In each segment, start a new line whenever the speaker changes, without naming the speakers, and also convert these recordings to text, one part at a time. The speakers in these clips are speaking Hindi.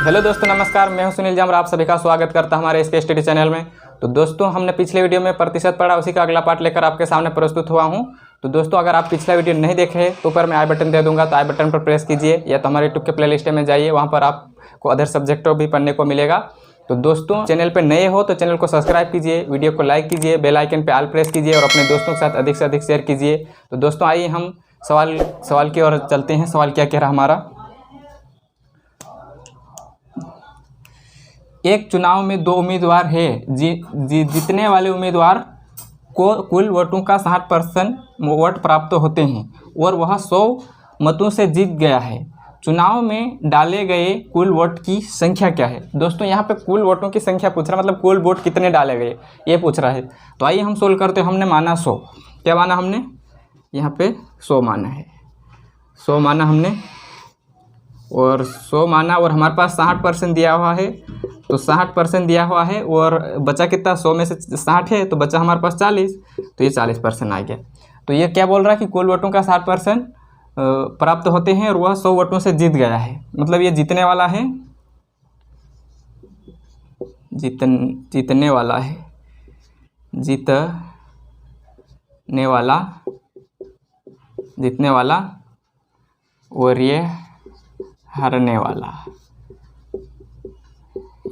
हेलो दोस्तों, नमस्कार। मैं हूं सुनील जामर, आप सभी का स्वागत करता हूं हमारे इसके स्टडी चैनल में। तो दोस्तों, हमने पिछले वीडियो में प्रतिशत पढ़ा, उसी का अगला पार्ट लेकर आपके सामने प्रस्तुत हुआ हूं। तो दोस्तों, अगर आप पिछला वीडियो नहीं देखे हैं तो ऊपर मैं आई बटन दे दूंगा, तो आई बटन पर प्रेस कीजिए, या तो हमारे यूट्यूब के प्लेलिस्ट में जाइए, वहाँ पर आपको अदर सब्जेक्टों भी पढ़ने को मिलेगा। तो दोस्तों, चैनल पर नए हो तो चैनल को सब्सक्राइब कीजिए, वीडियो को लाइक कीजिए, बेल आइकन पर ऑल प्रेस कीजिए और अपने दोस्तों के साथ अधिक से अधिक शेयर कीजिए। तो दोस्तों, आइए हम सवाल की ओर चलते हैं। सवाल क्या कह रहा हमारा, एक चुनाव में दो उम्मीदवार है, जीतने वाले उम्मीदवार को कुल वोटों का 60% वोट प्राप्त होते हैं और वह 100 मतों से जीत गया है। चुनाव में डाले गए कुल वोट की संख्या क्या है? दोस्तों, यहाँ पे कुल वोटों की संख्या पूछ रहा है, मतलब कुल वोट कितने डाले गए ये पूछ रहा है। तो आइए हम सोल्व करते हैं। हमने माना 100, क्या माना हमने? यहाँ पे 100 माना है, 100 माना हमने, और 100 माना, और हमारे पास 60% दिया हुआ है, तो 60% दिया हुआ है, और बचा कितना? 100 में से 60 है तो बचा हमारे पास 40, तो ये 40% आ गया। तो ये क्या बोल रहा है कि कुल वोटों का 60% प्राप्त होते हैं और वह 100 वोटों से जीत गया है, मतलब ये जीतने वाला है, जीतने वाला है, जीतने वाला, और ये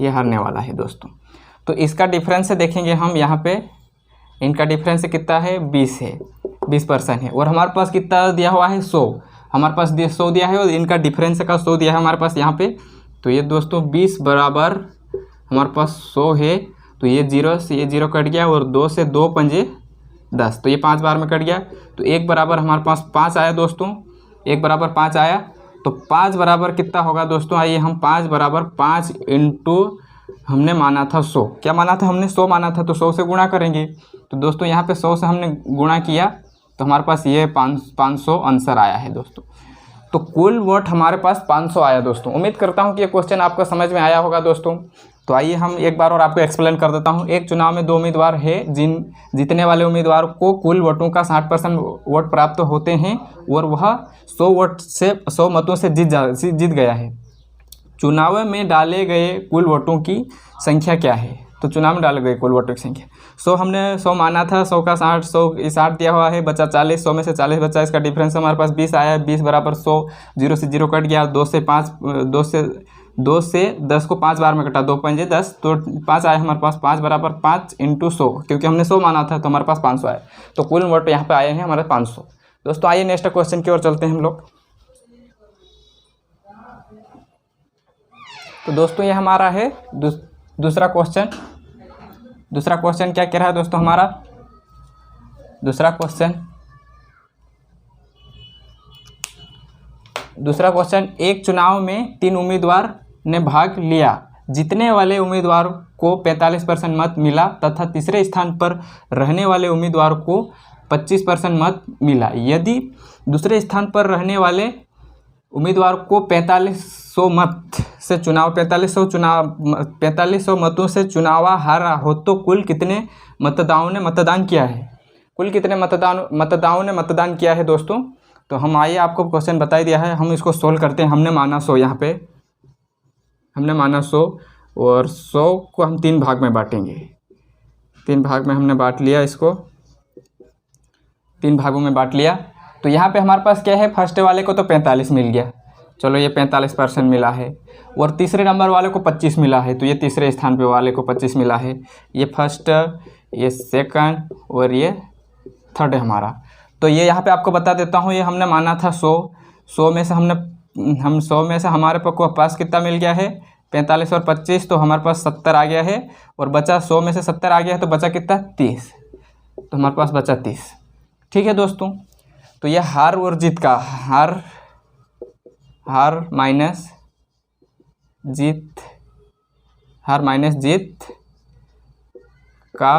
हारने वाला है दोस्तों। तो इसका डिफरेंस देखेंगे हम, यहाँ पे इनका डिफरेंस कितना है? 20 है, 20% है, और हमारे पास कितना दिया हुआ है? 100। हमारे पास 100 दिया है और इनका डिफरेंस का 100 दिया है हमारे पास यहाँ पे। तो ये दोस्तों 20 बराबर हमारे पास 100 है, तो ये 0 से ये 0 कट गया, और 2 से 2 पंजे 10, तो ये 5 बार में कट गया। तो 1 बराबर हमारे पास 5 आया दोस्तों, 1 बराबर 5 आया। तो 5 बराबर कितना होगा दोस्तों? आइए हम 5 बराबर 5 इंटू हमने माना था 100, क्या माना था हमने? 100 माना था, तो 100 से गुणा करेंगे। तो दोस्तों यहाँ पे 100 से हमने गुणा किया तो हमारे पास ये 500 आंसर आया है दोस्तों। तो कुल वोट हमारे पास 500 आया दोस्तों। उम्मीद करता हूँ कि ये क्वेश्चन आपको समझ में आया होगा दोस्तों। तो आइए हम एक बार और आपको एक्सप्लेन कर देता हूँ। एक चुनाव में दो उम्मीदवार है, जीतने वाले उम्मीदवार को कुल वोटों का 60% वोट प्राप्त होते हैं और वह 100 मतों से जीत गया है। चुनाव में डाले गए कुल वोटों की संख्या क्या है? तो चुनाव में डाले गए कुल वोटों की संख्या 100, हमने 100 माना था, 100 का 60 दिया हुआ है, बचा 40, 100 में से 40 बचा, इसका डिफरेंस हमारे पास 20 आया, 20 बराबर 100, 0 से 0 कट गया, 2 से 10 को 5 बार में कटा, 2 पंजे 10, तो 5 आया हमारे पास। 5 बराबर 5 इंटू 100, क्योंकि हमने 100 माना था तो हमारे पास 500 आया, तो कुल वोट यहाँ पे आए हैं हमारे 500। दोस्तों, आइए नेक्स्ट क्वेश्चन की ओर चलते हैं हम लोग। तो दोस्तों, ये हमारा है दूसरा क्वेश्चन। दूसरा क्वेश्चन क्या कह रहा है दोस्तों हमारा? दूसरा क्वेश्चन, एक चुनाव में 3 उम्मीदवार ने भाग लिया, जीतने वाले उम्मीदवार को 45% मत मिला तथा तीसरे स्थान पर रहने वाले उम्मीदवार को 25% मत मिला। यदि दूसरे स्थान पर रहने वाले उम्मीदवार को 4500 मतों से चुनाव हारा हो तो कुल कितने मतदाताओं ने मतदान किया है? कुल कितने मतदाताओं ने मतदान किया है दोस्तों? तो हम आइए, आपको क्वेश्चन बता दिया है, हम इसको सोल्व करते हैं। हमने माना 100, यहाँ पे हमने माना 100, और 100 को हम 3 भाग में बांटेंगे। 3 भाग में हमने बांट लिया, इसको 3 भागों में बांट लिया। तो यहाँ पे हमारे पास क्या है? फर्स्ट वाले को तो 45 मिल गया, चलो ये 45% मिला है, और तीसरे नंबर वाले को 25 मिला है, तो ये तीसरे स्थान पे वाले को 25 मिला है। ये फर्स्ट, ये सेकंड, और ये थर्ड है हमारा। तो ये यहाँ पे आपको बता देता हूँ, ये हमने माना था 100 में से हमारे पास कितना मिल गया है? 45 और 25, तो हमारे पास 70 आ गया है, और बचा 100 में से 70 आ गया है, तो बचा कितना? 30, तो हमारे पास बचा 30। ठीक है दोस्तों, तो ये हार और जीत का हार माइनस जीत का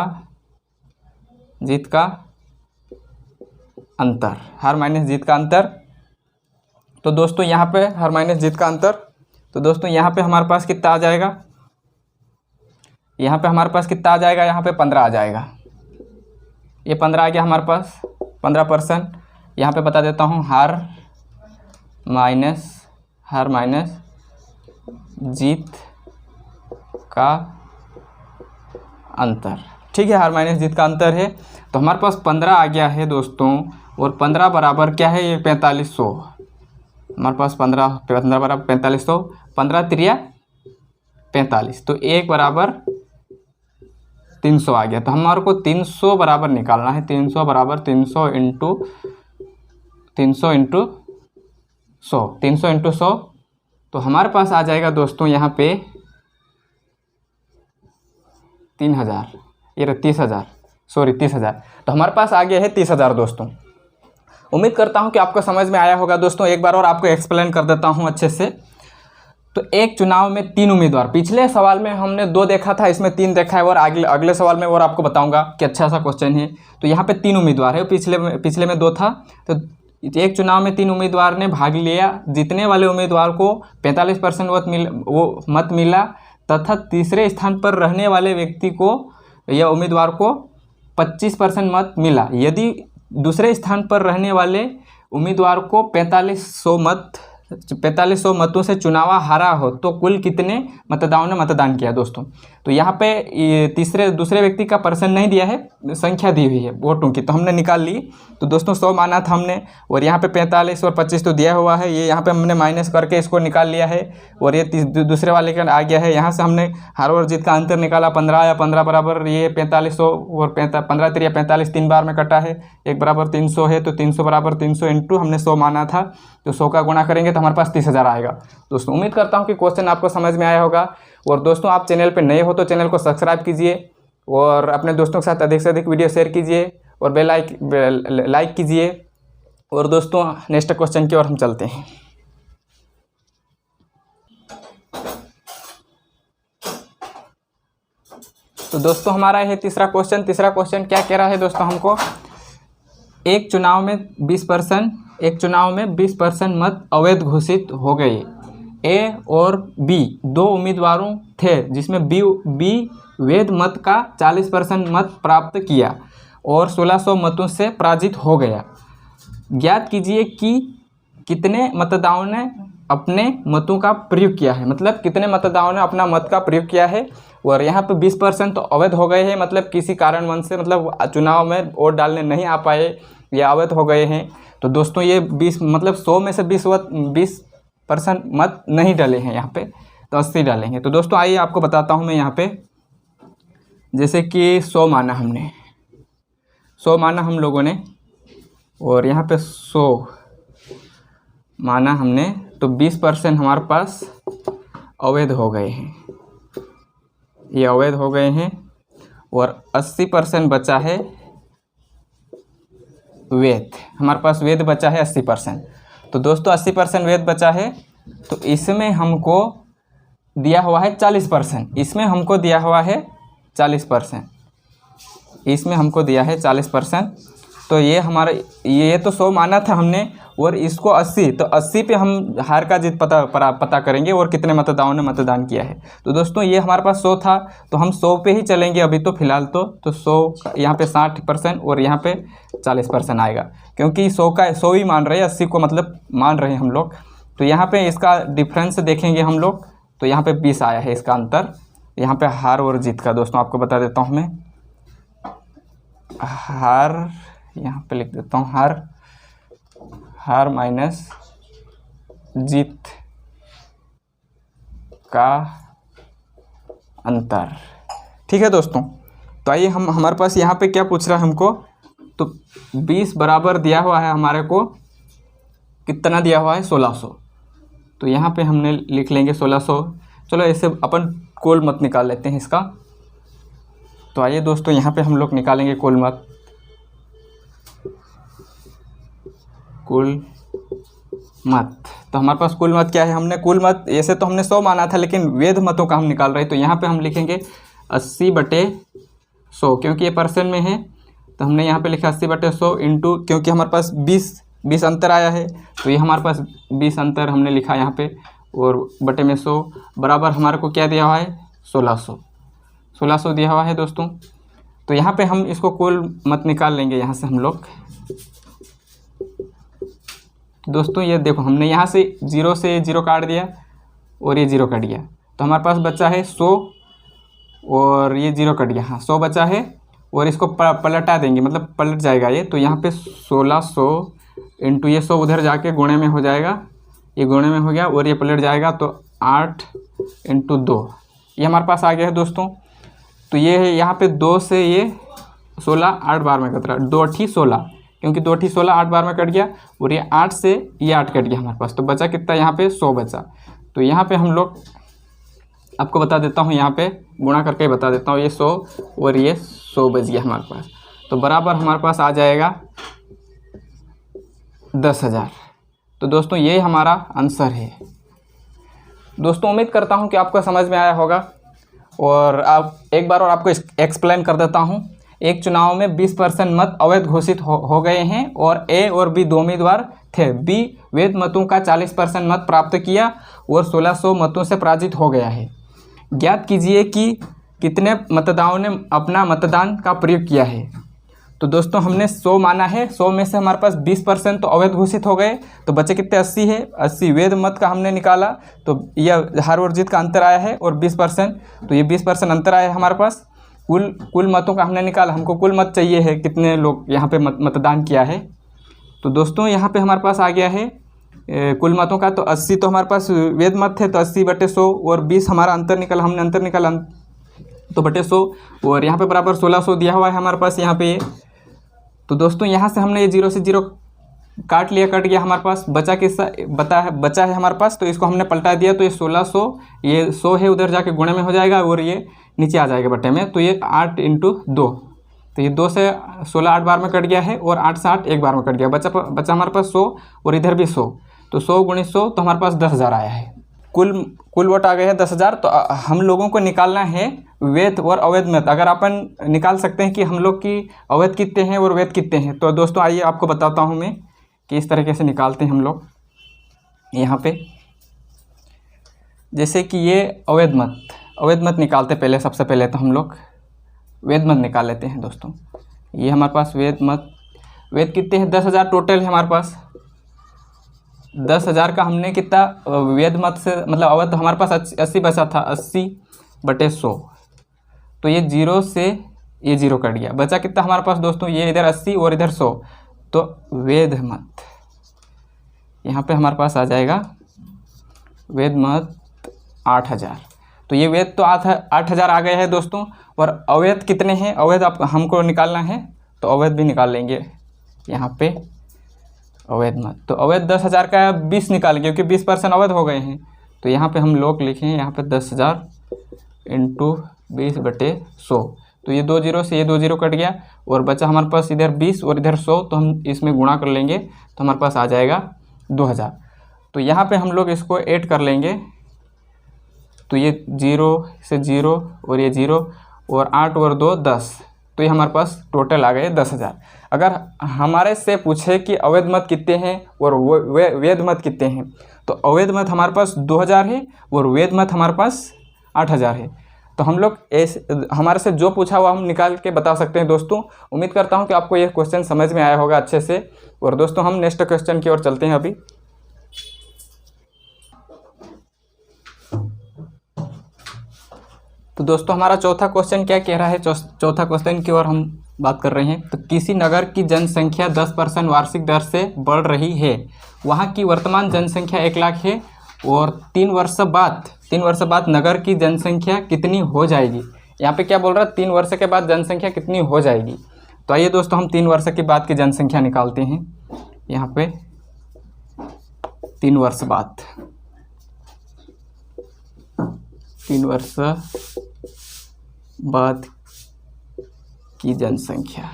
अंतर, हार माइनस जीत का अंतर। तो दोस्तों, यहाँ पे हार माइनस जीत का अंतर, तो दोस्तों यहाँ पे हमारे पास कितना आ जाएगा? यहाँ पे हमारे पास कितना आ जाएगा? यहाँ पे 15 आ जाएगा, ये 15 आ गया हमारे पास, 15%। यहाँ पे बता देता हूँ, हार माइनस जीत का अंतर, ठीक है, हार माइनस जीत का अंतर है। तो हमारे पास 15 आ गया है दोस्तों, और 15 बराबर क्या है, ये 4500, हमारे पास 15 बराबर 4500, 15 त्रिया 45, तो 1 बराबर 300 आ गया। तो हमारे को 300 बराबर निकालना है, 300 बराबर 300 इंटू 100, तो हमारे पास आ जाएगा दोस्तों यहाँ पे 3000, ये 30,000, सॉरी 30,000। तो हमारे पास आ गया है 30,000 दोस्तों। उम्मीद करता हूँ कि आपको समझ में आया होगा दोस्तों। एक बार और आपको एक्सप्लेन कर देता हूँ अच्छे से। तो एक चुनाव में 3 उम्मीदवार, पिछले सवाल में हमने 2 देखा था, इसमें 3 देखा है, और अगले सवाल में और आपको बताऊंगा कि अच्छा सा क्वेश्चन है। तो यहाँ पे 3 उम्मीदवार है, पिछले में 2 था। तो एक चुनाव में 3 उम्मीदवार ने भाग लिया, जीतने वाले उम्मीदवार को 45% मत मिला तथा तीसरे स्थान पर रहने वाले व्यक्ति को या उम्मीदवार को 25% मत मिला। यदि दूसरे स्थान पर रहने वाले उम्मीदवार को 4500 मतों से चुनाव हारा हो तो कुल कितने मतदाताओं ने मतदान किया दोस्तों। तो यहाँ पे ये दूसरे व्यक्ति का पर्सन नहीं दिया है, संख्या दी हुई है वोटों की, तो हमने निकाल ली। तो दोस्तों 100 माना था हमने, और यहाँ पे 45 और 25 तो दिया हुआ है, ये यहाँ पे हमने माइनस करके इसको निकाल लिया है, और ये दूसरे वाले का आ गया है। यहाँ से हमने हार और जीत का अंतर निकाला, 15 या 15 बराबर ये 4500, और 15 त्रिया 45 3 बार में कटा है, 1 बराबर 300 है। तो 300 बराबर 300 इंटू हमने 100 माना था, तो 100 का गुणा करेंगे तो हमारे पास 30,000 आएगा। दोस्तों उम्मीद करता हूँ कि क्वेश्चन आपको समझ में आया होगा। और दोस्तों आप चैनल पे नए हो तो चैनल को सब्सक्राइब कीजिए, और अपने दोस्तों के साथ अधिक से अधिक वीडियो शेयर कीजिए, और लाइक कीजिए। और दोस्तों नेक्स्ट क्वेश्चन की ओर हम चलते हैं। तो दोस्तों हमारा है तीसरा क्वेश्चन क्या कह रहा है दोस्तों हमको, एक चुनाव में 20% मत अवैध घोषित हो गए। ए और बी 2 उम्मीदवारों थे जिसमें बी वैध मत का 40% मत प्राप्त किया और 1600 मतों से पराजित हो गया। ज्ञात कीजिए कि कितने मतदाताओं ने अपने मतों का प्रयोग किया है, मतलब कितने मतदाताओं ने अपना मत का प्रयोग किया है। और यहाँ पे 20% तो अवैध हो गए हैं, मतलब किसी कारणवश से मतलब चुनाव में वोट डालने नहीं आ पाए या अवैध हो गए हैं। तो दोस्तों ये 20 मतलब 100 में से 20% मत नहीं डाले हैं यहाँ पे, तो 80 डालेंगे। तो दोस्तों आइए आपको बताता हूँ मैं यहाँ पे, जैसे कि 100 माना हम लोगों ने, और यहाँ पे 100 माना हमने, तो 20% हमारे पास अवैध हो गए हैं, ये अवैध हो गए हैं, और 80% बचा है वैध। हमारे पास वैध बचा है 80%। तो दोस्तों 80% वैध बचा है, तो इसमें हमको दिया हुआ है 40%, इसमें हमको दिया हुआ है 40%, इसमें हमको दिया है 40%। तो ये हमारा ये तो 100 माना था हमने, और इसको 80, तो 80 पे हम हार का जीत पता करेंगे और कितने मतदाताओं ने मतदान किया है। तो दोस्तों ये हमारे पास 100 था, तो हम 100 पे ही चलेंगे अभी तो फ़िलहाल तो 100 यहाँ पे 60% और यहाँ पे 40% आएगा, क्योंकि 100 ही मान रहे हैं, 80 को मतलब मान रहे हैं हम लोग। तो यहाँ पे इसका डिफरेंस देखेंगे हम लोग, तो यहाँ पे 20 आया है इसका अंतर, यहाँ पे हार और जीत का। दोस्तों आपको बता देता हूँ मैं, हार यहाँ पे लिख देता हूँ, हार माइनस जीत का अंतर, ठीक है दोस्तों। तो आइए हमारे पास यहाँ पे क्या पूछ रहा है हमको, तो 20 बराबर दिया हुआ है हमारे को, कितना दिया हुआ है 1600, तो यहाँ पे हमने लिख लेंगे 1600। चलो ऐसे अपन कुल मत निकाल लेते हैं इसका। तो आइए दोस्तों यहाँ पे हम लोग निकालेंगे कुल मत। तो हमारे पास कुल मत क्या है, हमने कुल मत ऐसे तो हमने 100 माना था, लेकिन वैध मतों का हम निकाल रहे हैं। तो यहाँ पे हम लिखेंगे 80/100, क्योंकि ये परसेंट में है, तो हमने यहाँ पे लिखा 80/100 इंटू, क्योंकि हमारे पास 20 अंतर आया है, तो ये हमारे पास 20 अंतर हमने लिखा यहाँ पे, और बटे में 100 बराबर हमारे को क्या दिया हुआ है 1600 दिया हुआ है दोस्तों। तो यहाँ पे हम इसको कुल मत निकाल लेंगे यहाँ से हम लोग। दोस्तों ये देखो हमने यहाँ से 0 से 0 काट दिया, और ये 0 कट गया, तो हमारे पास बचा है 100 और ये 0 कट गया, हाँ 100 बचा है। और इसको पलटा देंगे, मतलब पलट जाएगा ये, तो यहाँ पे 1600 इंटू ये 100 उधर जाके गुणे में हो जाएगा, ये गुणे में हो गया और ये पलट जाएगा, तो 8 इंटू 2 ये हमारे पास आ गया है दोस्तों। तो ये है यहाँ पे 2 से ये 16 8 बार में कट रहा, 2 8 16, क्योंकि 2 8 16 8 बार में कट गया, और ये 8 से ये 8 कट गया हमारे पास, तो बचा कितना यहाँ पे 100 बचा। तो यहाँ पे हम लोग आपको बता देता हूँ, यहाँ पे गुणा करके ही बता देता हूँ, ये 100 और ये 100 बच गया हमारे पास, तो बराबर हमारे पास आ जाएगा 10,000। तो दोस्तों ये हमारा आंसर है। दोस्तों उम्मीद करता हूँ कि आपको समझ में आया होगा, और आप एक बार और आपको एक्सप्लेन कर देता हूँ। एक चुनाव में 20% मत अवैध घोषित हो गए हैं और ए और बी दो उम्मीदवार थे। बी वैध मतों का 40% मत प्राप्त किया और 1600 मतों से पराजित हो गया है। ज्ञात कीजिए कि कितने मतदाताओं ने अपना मतदान का प्रयोग किया है। तो दोस्तों हमने 100 माना है, 100 में से हमारे पास 20% तो अवैध घोषित हो गए, तो बचे कितने 80 है, 80 वैध मत का हमने निकाला, तो यह हार और जीत का अंतर आया है, और 20%, तो ये 20% अंतर आया है हमारे पास। कुल मतों का हमने निकाला, हमको कुल मत चाहिए है, कितने लोग यहाँ पे मतदान किया है। तो दोस्तों यहाँ पे हमारे पास आ गया है कुल मतों का, तो 80 तो हमारे पास वैध मत थे, तो 80/100, और 20 हमारा अंतर निकला, हमने अंतर निकाला तो बटे 100, और यहाँ पे बराबर 1600 दिया हुआ है हमारे पास यहाँ पे। तो दोस्तों यहाँ से हमने ये 0 से 0 काट लिया, कट गया हमारे पास, बचा है हमारे पास, तो इसको हमने पलटा दिया, तो ये 1600, ये 100 है उधर जाके गुणे में हो जाएगा, और ये नीचे आ जाएगा बटे में, तो ये 8 इंटू 2, तो ये 2 से 16 8 बार में कट गया है, और 8 से 8 एक बार में कट गया, बचा हमारे पास 100, और इधर भी 100, तो 100 गुणित 100 तो हमारे पास 10,000 आया है। कुल वोट आ गए हैं 10,000। तो हम लोगों को निकालना है वैध और अवैध मत। अगर अपन निकाल सकते हैं कि हम लोग की अवैध कितने हैं और वैध कितने हैं, तो दोस्तों आइए आपको बताता हूँ मैं कि इस तरीके से निकालते हैं हम लोग। यहाँ पे जैसे कि ये अवैध मत निकालते पहले, सबसे पहले तो हम लोग वैध मत निकाल लेते हैं दोस्तों। ये हमारे पास वैध कितने हैं, 10,000 टोटल है हमारे पास। 10,000 का हमने कितना वैध मत से, मतलब अवैध तो हमारे पास 80 बचा था, 80/100, तो ये 0 से ये 0 कट गया, बचा कितना हमारे पास दोस्तों, ये इधर 80 और इधर 100, तो वैध मत यहाँ पे हमारे पास आ जाएगा वैध मत 8,000। तो ये वैध तो 8,000 आ गए हैं दोस्तों, और अवैध कितने हैं, अवैध आप हमको निकालना है, तो अवैध भी निकाल लेंगे यहाँ पे अवैध मत। तो अवैध 10,000 का 20 निकाल, क्योंकि 20% अवैध हो गए हैं, तो यहाँ पे हम लोग लिखें यहाँ पे 10,000 इंटू 20/100, तो ये 2 0 से ये 2 0 कट गया, और बचा हमारे पास इधर 20 और इधर 100, तो हम इसमें गुणा कर लेंगे, तो हमारे पास आ जाएगा 2,000। तो यहाँ पे हम लोग इसको ऐड कर लेंगे, तो ये 0 से 0 और ये 0 और 8 और 2 10, तो ये हमारे पास टोटल आ गए 10,000। अगर हमारे से पूछे कि अवैध मत कितने हैं और वैध मत कितने हैं, तो अवैध मत हमारे पास 2,000 है और वैध मत हमारे पास 8,000 है। तो हम लोग हमारे से जो पूछा हुआ हम निकाल के बता सकते हैं दोस्तों। उम्मीद करता हूं कि आपको ये क्वेश्चन समझ में आया होगा अच्छे से। और दोस्तों हम नेक्स्ट क्वेश्चन की ओर चलते हैं अभी। तो दोस्तों हमारा चौथा क्वेश्चन क्या कह रहा है, चौथा क्वेश्चन की ओर हम बात कर रहे हैं। तो किसी नगर की जनसंख्या 10% वार्षिक दर से बढ़ रही है, वहाँ की वर्तमान जनसंख्या 1 लाख है, और 3 वर्ष बाद नगर की जनसंख्या कितनी हो जाएगी। यहाँ पे क्या बोल रहा है, 3 वर्ष के बाद जनसंख्या कितनी हो जाएगी। तो आइए दोस्तों हम 3 वर्ष के बाद की जनसंख्या निकालते हैं। यहाँ पे 3 वर्ष बाद, 3 वर्ष बाद की जनसंख्या,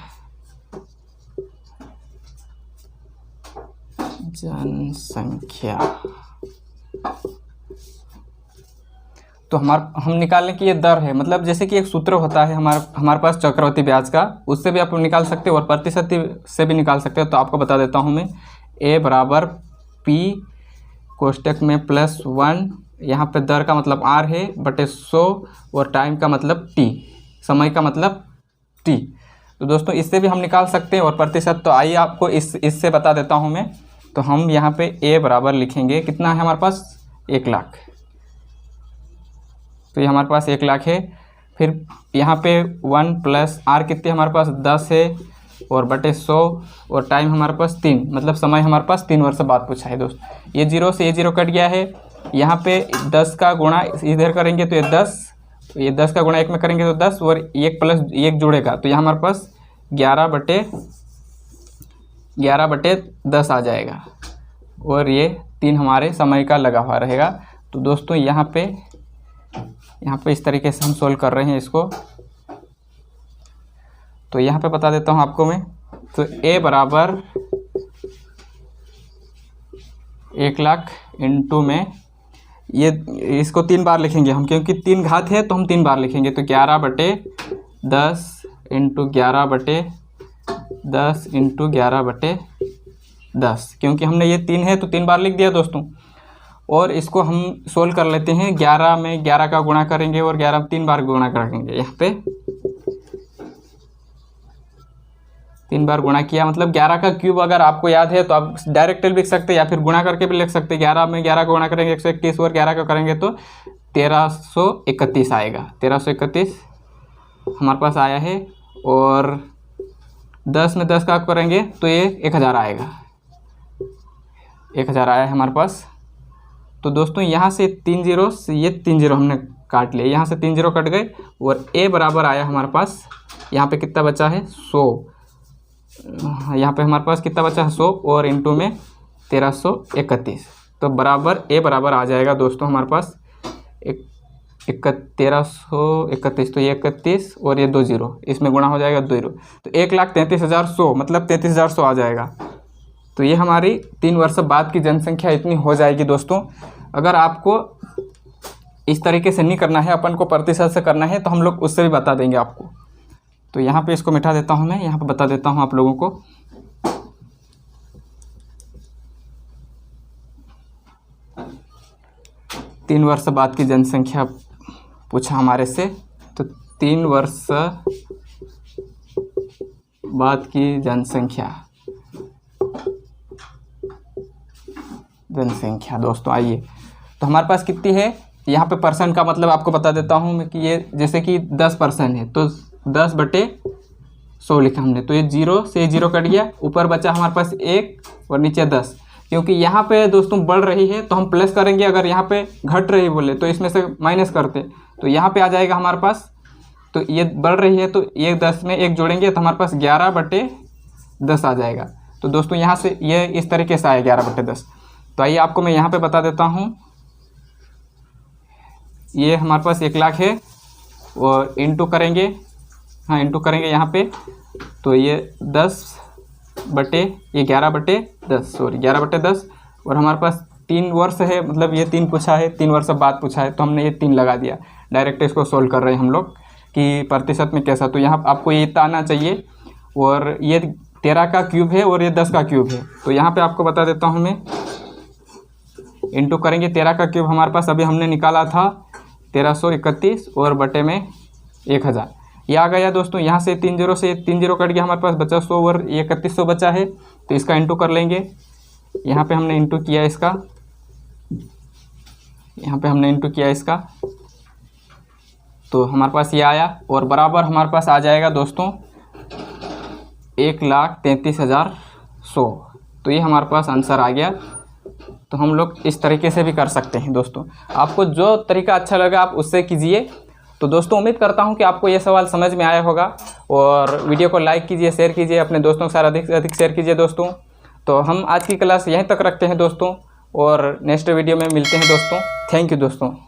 तो हम निकालने की ये दर है, मतलब जैसे कि एक सूत्र होता है हमारे पास चक्रवृद्धि ब्याज का, उससे भी आप निकाल सकते हो और प्रतिशत से भी निकाल सकते हो। तो आपको बता देता हूँ मैं, A बराबर P कोष्टक में +1, यहाँ पे दर का मतलब R है बटे 100 और टाइम का मतलब T, समय का मतलब T। तो दोस्तों इससे भी हम निकाल सकते हैं और प्रतिशत। तो आइए आपको इससे बता देता हूँ मैं। तो हम यहाँ पे A बराबर लिखेंगे, कितना है हमारे पास 1 लाख, तो ये हमारे पास 1 लाख है। फिर यहाँ पे 1 प्लस आर कितने हमारे पास 10 है और बटे 100 और टाइम हमारे पास 3, मतलब समय हमारे पास 3 वर्ष बाद पूछा है दोस्त। ये 0 से ये 0 कट गया है। यहाँ पे 10 का गुणा इधर करेंगे तो ये 10, ये 10 का गुणा 1 में करेंगे तो 10 और 1 प्लस 1 जुड़ेगा तो यहाँ हमारे पास 11 बटे 10 आ जाएगा और ये 3 हमारे समय का लगा हुआ रहेगा। तो दोस्तों यहाँ पे इस तरीके से हम सोल्व कर रहे हैं इसको। तो यहाँ पे बता देता हूँ आपको मैं। तो a बराबर 1 लाख इंटू में ये इसको 3 बार लिखेंगे हम, क्योंकि 3 घात है तो हम 3 बार लिखेंगे। तो 11 बटे 10 इंटू 11 बटे 10 इंटू 11 बटे 10, क्योंकि हमने ये 3 है तो 3 बार लिख दिया दोस्तों। और इसको हम सोल्व कर लेते हैं। 11 में 11 का गुणा करेंगे और 11 में 3 बार गुणा करेंगे। यहाँ पे 3 बार गुणा किया, मतलब 11 का क्यूब अगर आपको याद है तो आप डायरेक्ट लिख सकते हैं या फिर गुणा करके भी लिख सकते हैं। 11 में 11 का गुणा करेंगे 121 और 11 का करेंगे तो 1331 आएगा। 1331 हमारे पास आया है। और 10 में 10 का करेंगे तो ये 1000 आएगा। 1000 आया है हमारे पास। तो दोस्तों यहाँ से 3 जीरो से ये 3 जीरो हमने काट लिए, यहाँ से 3 जीरो कट गए और a बराबर आया हमारे पास। यहाँ पे कितना बचा है 100, यहाँ पे हमारे पास कितना बचा है 100 और इंटू में 1331। तो बराबर a बराबर आ जाएगा दोस्तों हमारे पास 1331। तो ये 31 और ये 2 जीरो, इसमें गुणा हो जाएगा 2 जीरो। तो 1,33,100 मतलब 33,100 आ जाएगा। तो ये हमारी 3 वर्ष बाद की जनसंख्या इतनी हो जाएगी दोस्तों। अगर आपको इस तरीके से नहीं करना है, अपन को प्रतिशत से करना है, तो हम लोग उससे भी बता देंगे आपको। तो यहाँ पे इसको मिटा देता हूँ मैं, यहाँ पे बता देता हूँ आप लोगों को। तीन वर्ष बाद की जनसंख्या पूछा हमारे से। तो 3 वर्ष बाद की जनसंख्या दोस्तों आइए। तो हमारे पास कितनी है, यहाँ पे परसेंट का मतलब आपको बता देता हूँ मैं कि ये जैसे कि 10% है तो 10 बटे 100 लिखा हमने। तो ये 0 से 0 कट गया, ऊपर बचा हमारे पास 1 और नीचे 10। क्योंकि यहाँ पे दोस्तों बढ़ रही है तो हम प्लस करेंगे, अगर यहाँ पे घट रही बोले तो इसमें से माइनस करते तो यहाँ पे आ जाएगा हमारे पास। तो ये बढ़ रही है तो ये 10 में 1 जोड़ेंगे तो हमारे पास 11 बटे 10 आ जाएगा। तो दोस्तों यहाँ से ये इस तरीके से आया 11 बटे 10। तो आइए आपको मैं यहाँ पे बता देता हूँ। ये हमारे पास 1 लाख है और इंटू करेंगे, हाँ इंटू करेंगे यहाँ पे। तो ये 10 बटे ये 11 बटे 10 सॉरी 11 बटे 10 और हमारे पास 3 वर्ष है, मतलब ये 3 पूछा है, 3 वर्ष बाद पूछा है तो हमने ये 3 लगा दिया। डायरेक्ट इसको सोल्व कर रहे हैं हम लोग कि प्रतिशत में कैसा। तो यहाँ आपको ये इतना आना चाहिए और ये 13 का क्यूब है और ये 10 का क्यूब है। तो यहाँ पे आपको बता देता हूँ मैं, इंटू करेंगे 13 का क्यूब हमारे पास अभी हमने निकाला था 1331 और बटे में 1000 ये आ गया दोस्तों। यहाँ से 3 जीरो से 3 जीरो कट गया, हमारे पास बचा 100 और 3100 बचा है। तो इसका इंटू कर लेंगे। यहाँ पे हमने इंटू किया इसका, यहाँ पे हमने इंटू किया इसका, तो हमारे पास ये आया और बराबर हमारे पास आ जाएगा दोस्तों 1,33,100। तो ये हमारे पास आंसर आ गया। तो हम लोग इस तरीके से भी कर सकते हैं दोस्तों। आपको जो तरीका अच्छा लगा आप उससे कीजिए। तो दोस्तों उम्मीद करता हूं कि आपको ये सवाल समझ में आया होगा और वीडियो को लाइक कीजिए, शेयर कीजिए, अपने दोस्तों के साथ अधिक से अधिक शेयर कीजिए दोस्तों। तो हम आज की क्लास यहीं तक रखते हैं दोस्तों और नेक्स्ट वीडियो में मिलते हैं दोस्तों। थैंक यू दोस्तों।